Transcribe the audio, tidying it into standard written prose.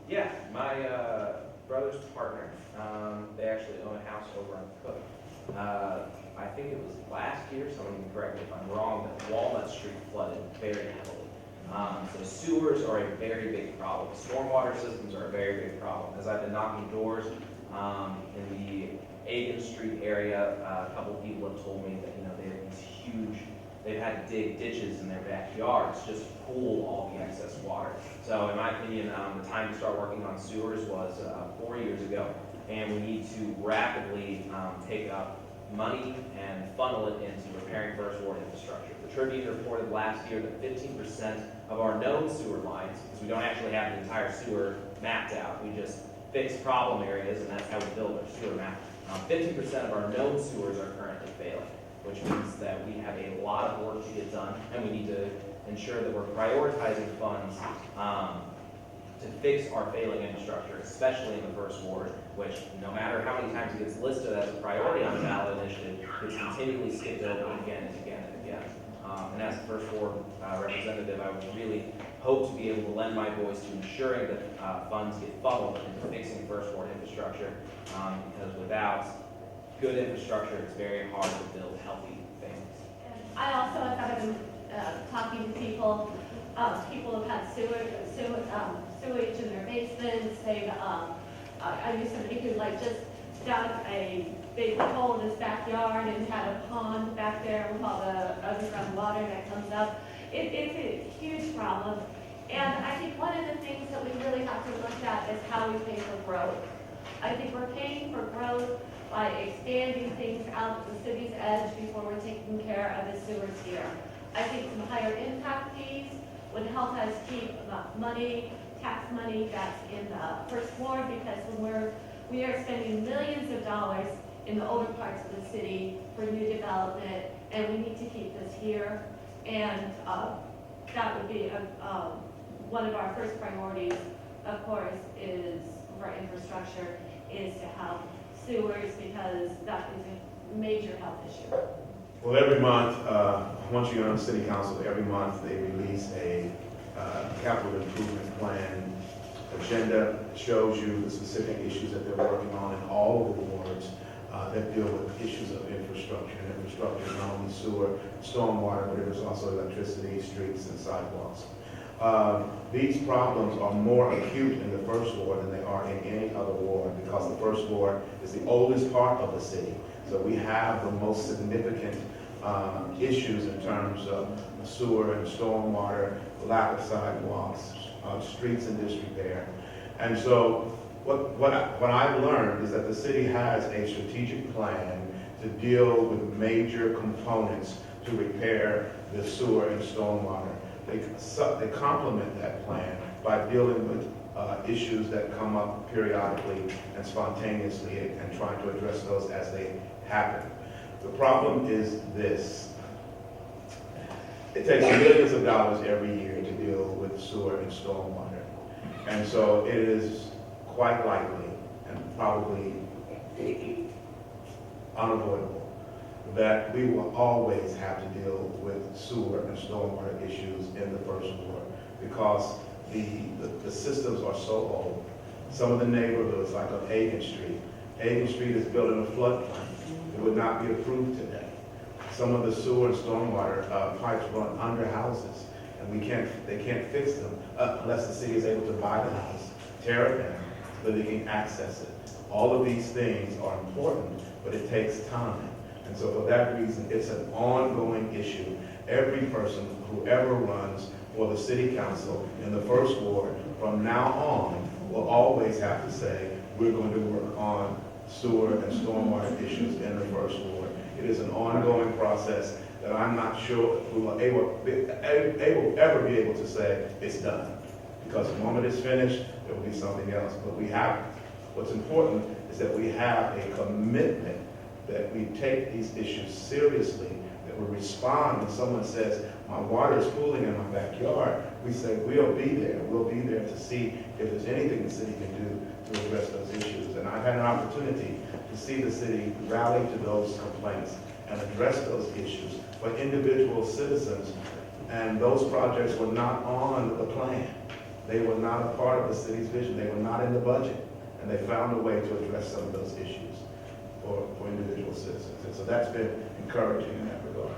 Yeah, my brother's partner, they actually own a house over on Cook. I think it was last year, someone can correct me if I'm wrong, that Walnut Street flooded very heavily. So sewers are a very big problem. Stormwater systems are a very big problem. As I've been knocking doors in the Aiken Street area, a couple of people have told me that they have these huge. They've had to dig ditches in their backyards just to pool all the excess water. So in my opinion, the time to start working on sewers was 4 years ago. And we need to rapidly take up money and funnel it into repairing first ward infrastructure. The Tribune reported last year that 15% of our known sewer lines, because we don't actually have the entire sewer mapped out, we just fix problem areas and that's how we build our sewer map. 50% of our known sewers are currently failing, which means that we have a lot of work to get done, and we need to ensure that we're prioritizing funds to fix our failing infrastructure, especially in the first ward, which no matter how many times it gets listed as a priority on the ballot initiative, it's continually skipped over again and again and again. And as a first ward representative, I would really hope to be able to lend my voice to ensuring that funds get funneled into fixing first ward infrastructure, because without good infrastructure, it's very hard to build healthy things. I also have been talking to people. People have had sewage in their basements. They've, I knew somebody who just dug a big hole in his backyard and had a pond back there with all the underground water that comes up. It's a huge problem. And I think one of the things that we really have to look at is how we pay for growth. I think we're paying for growth by expanding things out to the city's edge before we're taking care of the sewers here. I think some higher impact fees would help us keep tax money that's in the first ward, because when we are spending millions of dollars in the older parts of the city for new development, and we need to keep this here. And that would be one of our first priorities, of course, is for infrastructure, is to have sewers, because that is a major health issue. Well, every month, once you're on the city council, every month they release a capital improvement plan agenda. It shows you the specific issues that they're working on in all of the wards that deal with issues of infrastructure. And infrastructure is not only sewer, stormwater, but it is also electricity, streets, and sidewalks. These problems are more acute in the first ward than they are in any other ward, because the first ward is the oldest part of the city. So we have the most significant issues in terms of sewer and stormwater, lack of sidewalks, streets in disrepair. And so what I've learned is that the city has a strategic plan to deal with major components to repair the sewer and stormwater. They complement that plan by dealing with issues that come up periodically and spontaneously, and trying to address those as they happen. The problem is this: it takes millions of dollars every year to deal with sewer and stormwater. And so it is quite likely, and probably unavoidable, that we will always have to deal with sewer and stormwater issues in the first ward, because the systems are so old. Some of the neighborhoods, like on Aiken Street is built in a floodplain. It would not be approved today. Some of the sewer and stormwater pipes run under houses, and they can't fix them unless the city is able to buy the house, tear it down, so that they can access it. All of these things are important, but it takes time. And so for that reason, it's an ongoing issue. Every person, whoever runs for the city council in the first ward, from now on, will always have to say, we're going to work on sewer and stormwater issues in the first ward. It is an ongoing process that I'm not sure we will ever be able to say it's done. Because the moment it's finished, there will be something else. But we have, what's important is that we have a commitment that we take these issues seriously, that we respond when someone says, my water is cooling in my backyard. We say, we'll be there. We'll be there to see if there's anything the city can do to address those issues. And I've had an opportunity to see the city rally to those complaints and address those issues for individual citizens. And those projects were not on the plan. They were not a part of the city's vision. They were not in the budget. And they found a way to address some of those issues for individual citizens. And so that's been encouraging in that regard.